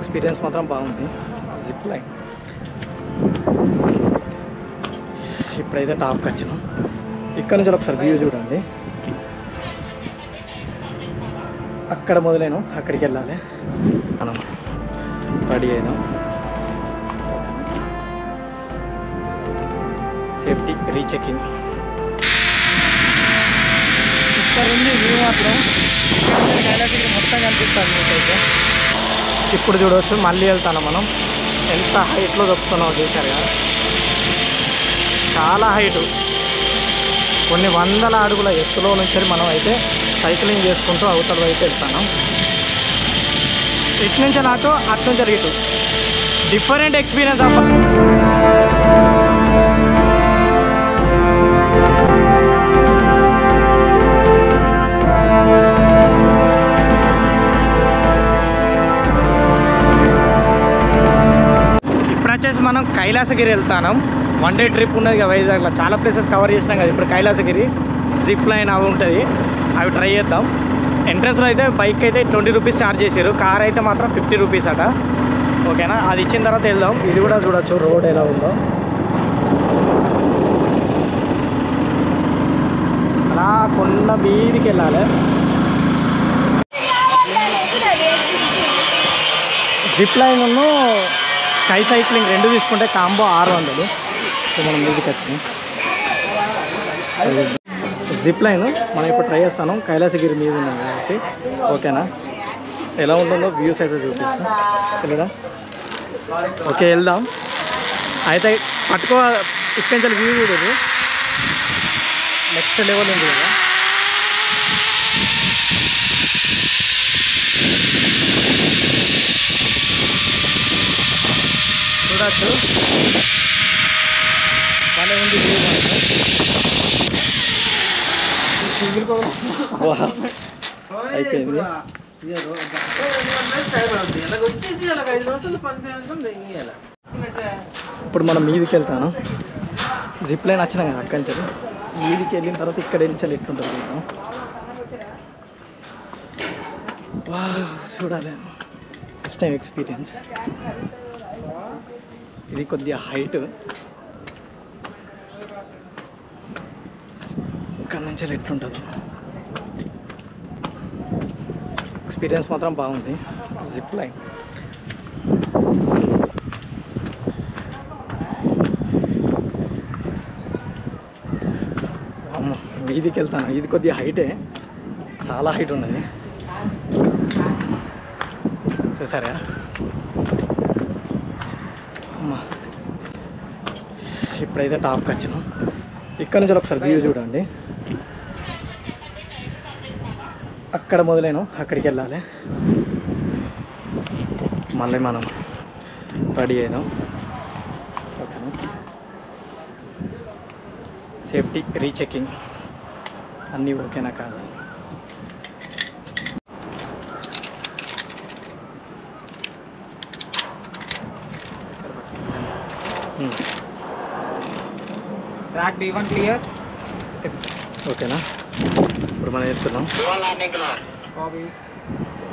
Experience మాత్రం బాగుంది. Zip line ఇప్పుడైతే టాప్కి వచ్చినాం. ఇక్కడ నుంచి ఒకసారి వ్యూ చూడండి. అక్కడ మొదలైన అక్కడికి వెళ్ళాలి. మనం రెడీ అయినాం. Safety rechecking. ఇక్కడ ఉంది వ్యూ మాత్రం కైలాసగిరి మొత్తం కనిపిస్తుంది మీకైతే. ఇప్పుడు చూడవచ్చు మళ్ళీ వెళ్తాను. మనం ఎంత హైట్లో దొక్కుతున్నామో చూశారు కదా, చాలా హైటు. కొన్ని వందల అడుగుల ఎత్తులో నుంచి మనం అయితే సైక్లింగ్ చేసుకుంటూ అవతల వైపు వెళ్తాను. ఇటు నుంచి నాకు అటు నుంచి ఇటు డిఫరెంట్ ఎక్స్పీరియన్స్ అవ్వ. ఇప్పుడు వచ్చేసి మనం కైలాసగిరి వెళ్తాను. వన్ డే ట్రిప్ ఉన్నది కదా వైజాగ్లో, చాలా ప్లేసెస్ కవర్ చేసినాం కదా. ఇప్పుడు కైలాసగిరి జిప్ లైన్ అవి ఉంటుంది, అవి ట్రై చేద్దాం. ఎంట్రన్స్లో అయితే బైక్ అయితే 20 రూపీస్ ఛార్జ్ చేశారు, కార్ అయితే మాత్రం 50 రూపీస్ అట. ఓకేనా, అది ఇచ్చిన తర్వాత వెళ్దాం. ఇది కూడా చూడొచ్చు రోడ్ ఎలా ఉందో. అలా కొండ మీదికి వెళ్ళాలి. జిప్ లైన్ స్కై సైక్లింగ్ రెండు తీసుకుంటే కాంబో 600. సో మనం మీదికి వచ్చినాం. జిప్ లైన్ మనం ఇప్పుడు ట్రై చేస్తాను. కైలాసగిరి మీద ఉన్నాం కాబట్టి. ఓకేనా, ఎలా ఉంటుందో వ్యూస్ అయితే చూపిస్తాం. వెళ్ళదా? ఓకే, వెళ్దాం. అయితే పట్టుకో, ఇక్కడి నుంచి వ్యూ చూడదు. నెక్స్ట్ లెవెల్ ఉంది కదా. చూడచ్చు, భలే ఉంది వ్యూ మాత్రం. అయిపోయింది. ఇప్పుడు మనం మీదికి వెళ్తాను. జిప్ లైన్ వచ్చినాం కదా, అక్కడి నుంచి మీదికి వెళ్ళిన తర్వాత ఇక్కడ నుంచి ఎట్లుంటుంది చూద్దాం. చూడాలి, ఫస్ట్ టైం ఎక్స్పీరియన్స్. ఇది కొద్దిగా హైట్. ఇక్కడ నుంచి ఎట్లుంటుంది ఎక్స్పీరియన్స్ మాత్రం బాగుంది. జిప్ లైన్ మీదికి వెళ్తాను. ఇది కొద్దిగా హైటే, చాలా హైట్ ఉన్నది. చూసారా అమ్మా. ఇప్పుడైతే టాప్కి వచ్చినాం. ఇక్కడ నుంచి ఒకసారి వ్యూ చూడండి. అక్కడ మొదలైన అక్కడికి వెళ్ళాలి. మళ్ళీ మనం రెడీ అయినాం. ఓకేనా, సేఫ్టీ రీచెకింగ్ అన్నీ ఓకేనా కాదా. Track D1 clear. ఓకేనా, ఇప్పుడు మనం వెళ్తున్నాం.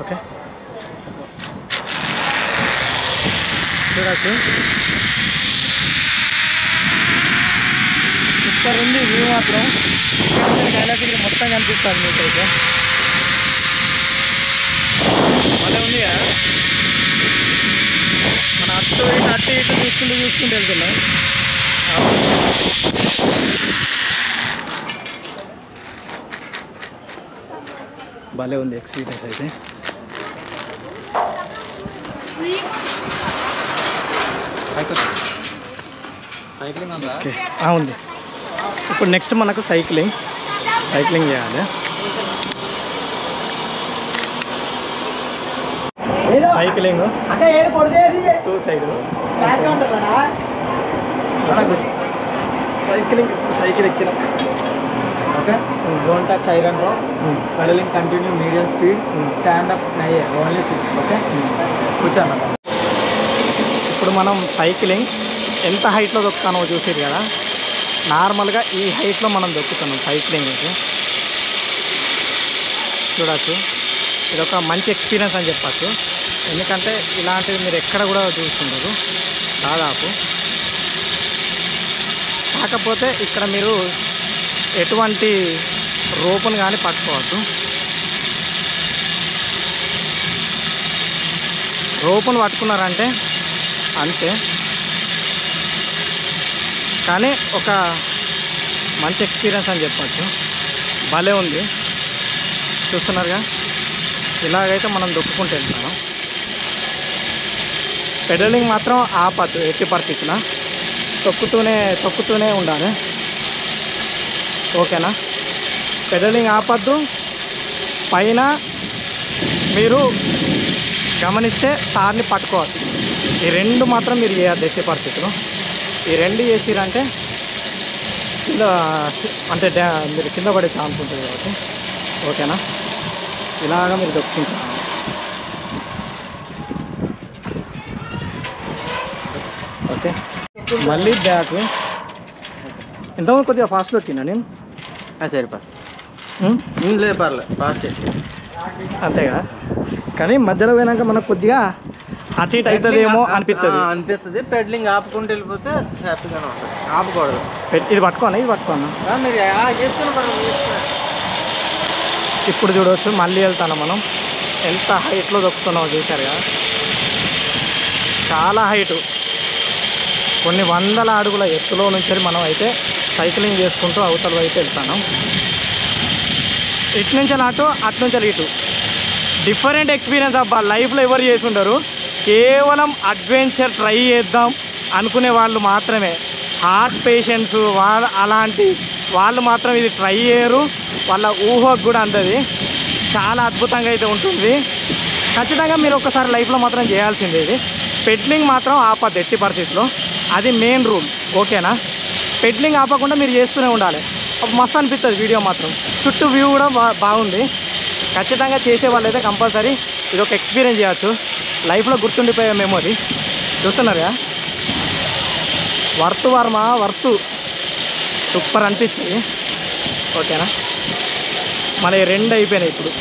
ఓకే, చూడచ్చు ఇక్కడ ఉంది వ్యూ మాత్రం. కైలాసగిరి మొత్తం కనిపిస్తుంది మీకైతే. భలే ఉంది కదా. మన అటు ఇటు చూసుకుంటూ వెళ్తున్నాం. భలే ఉంది ఎక్స్పీరియన్స్ అయితే. ఓకే, ఉంది. ఇప్పుడు నెక్స్ట్ మనకు సైక్లింగ్ చేయాలి. సైక్లింగ్ 2 సైడ్ సైకిల్ ఎక్కినాం. Okay, don't touch iron rod. Pedaling continue medium speed. Stand up only 6. Okay, కూర్చోన్న. ఇప్పుడు మనం సైక్లింగ్ ఎంత హైట్లో దొక్కుతానో చూసేది కదా. నార్మల్గా ఈ హైట్లో మనం దొక్కుతున్నాం సైక్లింగ్ అయితే. చూడచ్చు ఇదొక మంచి ఎక్స్పీరియన్స్ అని చెప్పచ్చు. ఎందుకంటే ఇలాంటివి మీరు ఎక్కడ కూడా చూస్తుంటారు దాదాపు. కాకపోతే ఇక్కడ మీరు ఎటువంటి రోపును కానీ పట్టుకోవద్దు. రోపును పట్టుకున్నారంటే అంతే. కానీ ఒక మంచి ఎక్స్పీరియన్స్ అని చెప్పచ్చు. భలే ఉంది, చూస్తున్నారుగా. ఇలాగైతే మనం దొక్కుకుంటూ వెళ్తాము. పెడలింగ్ మాత్రం ఆపద్దు ఎట్టి పరిస్థితుల్లో, తొక్కుతూనే ఉండాలి. ఓకేనా? పెడలింగ్ ఆపద్దు. పైన మీరు గమనిస్తే తార్ని పట్టుకోవాలి. ఈ రెండు మాత్రం మీరు చేయద్దు ఎట్టి పరిస్థితుల్లో. ఈ రెండు చేసిరంటే కింద అంటే మీరు కింద పడే ఛాన్స్ ఉంటుంది కాబట్టి. ఓకేనా? ఇలాగ మీరు దొక్కుంటారు. ఓకే, మళ్ళీ బ్యాక్. ఎంతమంది కొద్దిగా ఫాస్ట్ దొక్కినా నేను సరిపోతుంది. లేదు పర్లేదు, ఫాస్ట్ అంతేగా. కానీ మధ్యలో పోయినాక మనకు కొద్దిగా అటు ఇటు అవుతుందేమో అనిపిస్తుంది. పెడలింగ్ ఆపుకుంటూ వెళ్ళిపోతే హ్యాపీగానే ఉంటుంది. ఆపకూడదు. ఇది పట్టుకోనా, ఇది పట్టుకోనా. మీరు చేస్తున్నారు. ఇప్పుడు చూడవచ్చు, మళ్ళీ వెళ్తాను మనం. ఎంత హైట్లో దొక్కుతున్నామో చూశారు కదా. చాలా హైటు, కొన్ని వందల అడుగుల ఎత్తులో నుంచి మనం అయితే సైక్లింగ్ చేసుకుంటూ అవతల అయితే వెళ్తాను. ఇటు నుంచి అటు నుంచి ఇటు. డిఫరెంట్ ఎక్స్పీరియన్స్ అబ్బా, లైఫ్లో ఎవరు చేసి ఉండరు. కేవలం అడ్వెంచర్ ట్రై చేద్దాం అనుకునే వాళ్ళు మాత్రమే, హార్ట్ పేషెంట్స్ అలాంటి వాళ్ళు మాత్రం ఇది ట్రై చేయరు. వాళ్ళ ఊహకు కూడా అందది. చాలా అద్భుతంగా అయితే ఉంటుంది. ఖచ్చితంగా మీరు ఒకసారి లైఫ్లో మాత్రం చేయాల్సిందే. ఇది పెడ్లింగ్ మాత్రం ఆపద్దు ఎట్టి పరిస్థితిలో, అది మెయిన్ రూల్. ఓకేనా? పెడ్లింగ్ ఆపకుండా మీరు చేస్తూనే ఉండాలి. మస్తు అనిపిస్తుంది వీడియో మాత్రం. చుట్టూ వ్యూ కూడా బాగుంది. ఖచ్చితంగా చేసే వాళ్ళు అయితే కంపల్సరీ ఇది ఒక ఎక్స్పీరియన్స్ చేయవచ్చు. లైఫ్లో గుర్తుండిపోయే మెమొరీ. చూస్తున్నారుగా, వర్త్ సూపర్ అనిపిస్తుంది. ఓకేనా? మన రెండు అయిపోయినాయి ఇప్పుడు.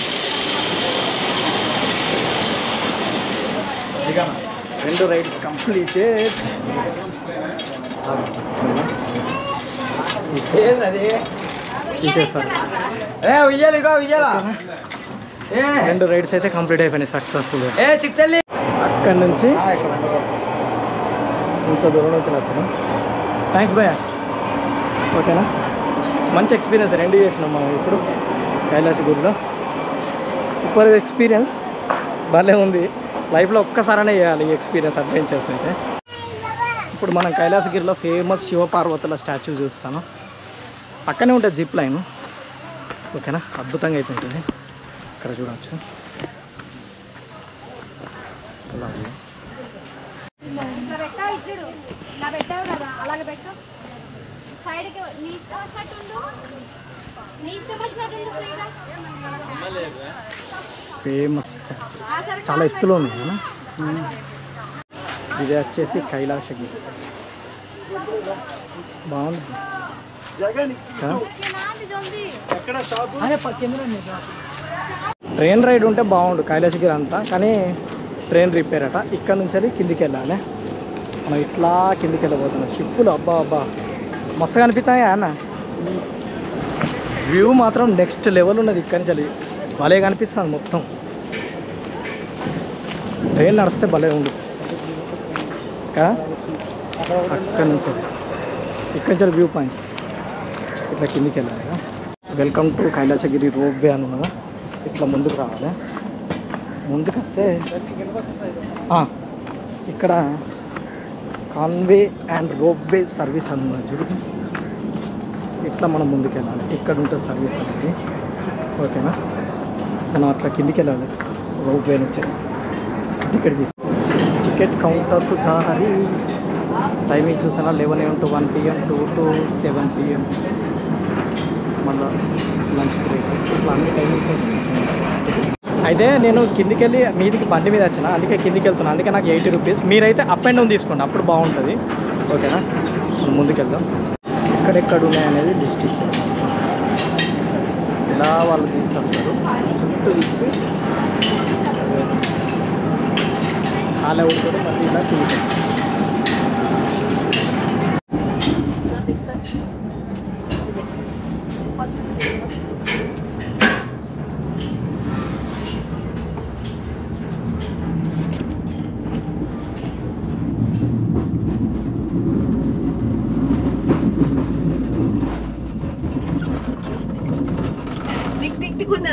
రెండు రైడ్స్ కంప్లీట్. తీసేస్తారు. రెండు రైడ్స్ అయితే కంప్లీట్ అయిపోయినాయి సక్సెస్ఫుల్గా. అక్కడి నుంచి ఇంత దూరం నుంచి వచ్చినాం. థ్యాంక్స్ భయ్యా. ఓకేనా? మంచి ఎక్స్పీరియన్స్ రెండు చేసినాం మనం ఇప్పుడు కైలాసగిరిలో. సూపర్ ఎక్స్పీరియన్స్, భలే ఉంది. లైఫ్లో ఒక్కసారనే చేయాలి ఈ ఎక్స్పీరియన్స్, అడ్వెంచర్స్ అయితే. ఇప్పుడు మనం కైలాసగిరిలో ఫేమస్ శివపార్వతుల స్టాచ్యూ చూస్తాను. పక్కనే ఉంటుంది జిప్ లైన్. ఓకేనా? అద్భుతంగా అయితే ఉంటుంది. ఇక్కడ చూడవచ్చు. ఫేమస్ చాలా ఎత్తులో ఉంది కదా. ఇది వచ్చేసి కైలాసగిరి. బాగుంది. ట్రైన్ రైడ్ ఉంటే బాగుండు కైలాసగిరి అంతా, కానీ ట్రైన్ రిపేర్ అట. ఇక్కడ నుంచి అది కిందికి వెళ్ళాలి. మనం ఇట్లా కిందికి వెళ్ళబోతున్నాం. షిప్పులు అబ్బా మస్తుగా అనిపిస్తాయి అన్న. వ్యూ మాత్రం నెక్స్ట్ లెవెల్ ఉన్నది. ఇక్కడి నుంచి భలే కనిపిస్తుంది మొత్తం. ట్రైన్ నడిస్తే భలే ఉంది కదా. అక్కడి నుంచి ఇక్కడి నుంచి వ్యూ పాయింట్స్ ఇట్లా కిందికి వెళ్ళాలి. వెల్కమ్ టు కైలాసగిరి రోప్వే అని ఉన్నదా. ఇట్లా ముందుకు రావాలి. ముందుకు వస్తే ఇక్కడ కాన్వే అండ్ రోప్వే సర్వీస్ అని ఉన్నది చూడు. ఇట్లా మనం ముందుకు వెళ్ళాలి. ఇక్కడ ఉంటుంది సర్వీస్ అనేది. ఓకేనా? మనం అట్లా కిందికి వెళ్ళాలి రోప్వే నుంచి. టికెట్ టికెట్ కౌంటర్కు దారి. టైమింగ్ చూసినా 11 AM to 1 PM 2 to 7 PM. మళ్ళీ లంచ్ బ్రేక్. ఇట్లా అన్ని టైమింగ్స్ అయితే నేను కిందికి వెళ్ళి మీదికి బండి మీద వచ్చిన, అందుకే కిందికి వెళ్తున్నాను. అందుకే నాకు 80 రూపీస్. మీరైతే అప్ అండ్ డౌన్ తీసుకోండి, అప్పుడు బాగుంటుంది. ఓకేనా? మనం ముందుకు వెళ్దాం. ఎక్కడెక్కడ ఉన్నాయనేది లిస్ట్ ఇచ్చారు. ఇలా వాళ్ళు తీసుకొస్తారు. చుట్టూ తిప్పి కాలే ఉడుతుంది మళ్ళీ ఇలా తిరుగుతుంది.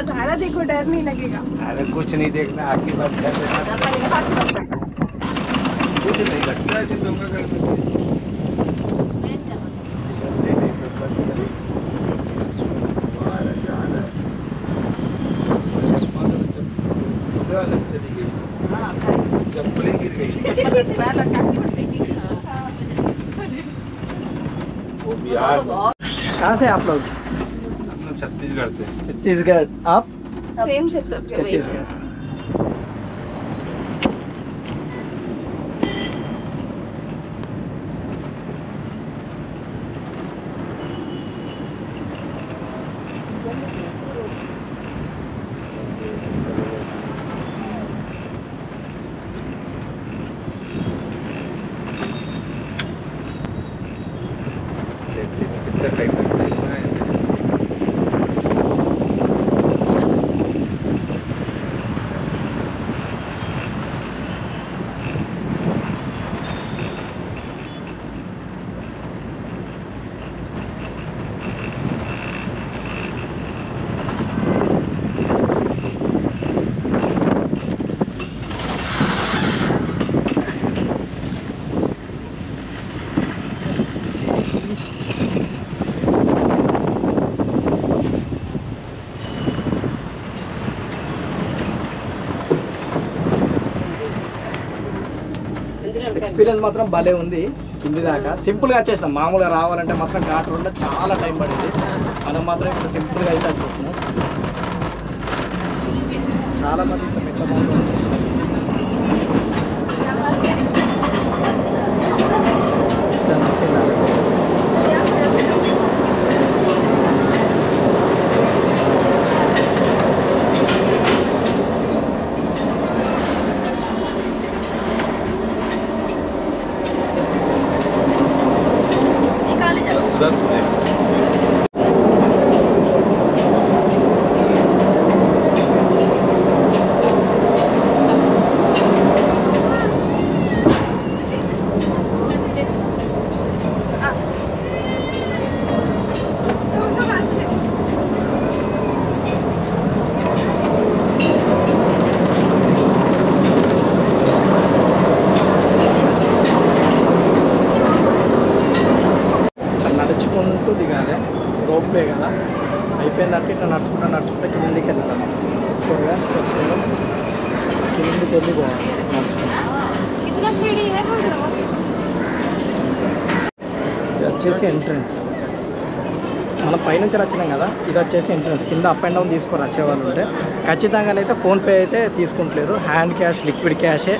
सारा देखो डर नहीं लगेगा। अरे कुछ नहीं देखना, आपकी बात कर देना, कुछ नहीं लगता है जिन लोगों का चप्पलें गिर गई। वो बिहार कहाँ से आप लोग? हम लोग छत्तीसगढ़ से। छत्तीसगढ़। आप? सेम छत्तीसगढ़। छत्तीसगढ़। कितना टाइम लगता है इसमें ऐसे? ఎక్స్పీరియన్స్ మాత్రం భలే ఉంది. కింది దాకా సింపుల్గా వచ్చేసినాం. మామూలుగా రావాలంటే మాత్రం ఘాట్ రోడ్లో చాలా టైం పడింది. మనం మాత్రం ఇక్కడ సింపుల్గా అయితే వచ్చేసినాం. చాలా మంది ఇట్లా మెట్ల మార్గం నడుచుకుంటూ దిగాలి. రోప్వే కదా అయిపోయిందంటే ఇట్లా నడుచుకుంటా కిందికి వెళ్ళాలి. ఒకసారిగా కిందికి వెళ్ళి పోవాలి నడుచుకుంటా. ఇది వచ్చేసి ఎంట్రన్స్. మనం పైనుంచి వచ్చినాం కదా, ఇది వచ్చేసి ఎంట్రన్స్. కింద అప్ అండ్ డౌన్ తీసుకొని వచ్చేవాళ్ళు ఉంటే ఖచ్చితంగానైతే ఫోన్పే అయితే తీసుకుంటలేరు. హ్యాండ్ క్యాష్, లిక్విడ్ క్యాషే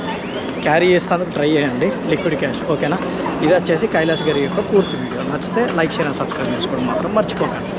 క్యారీ చేస్తానికి ట్రై చేయండి, లిక్విడ్ క్యాష్. ఓకేనా? ఇది వచ్చేసి కైలాసగిరి యొక్క పూర్తి వీడియో. నచ్చితే లైక్, షేర్ అండ్ సబ్స్క్రైబ్ చేసుకోవడం మాత్రం మర్చిపోకండి.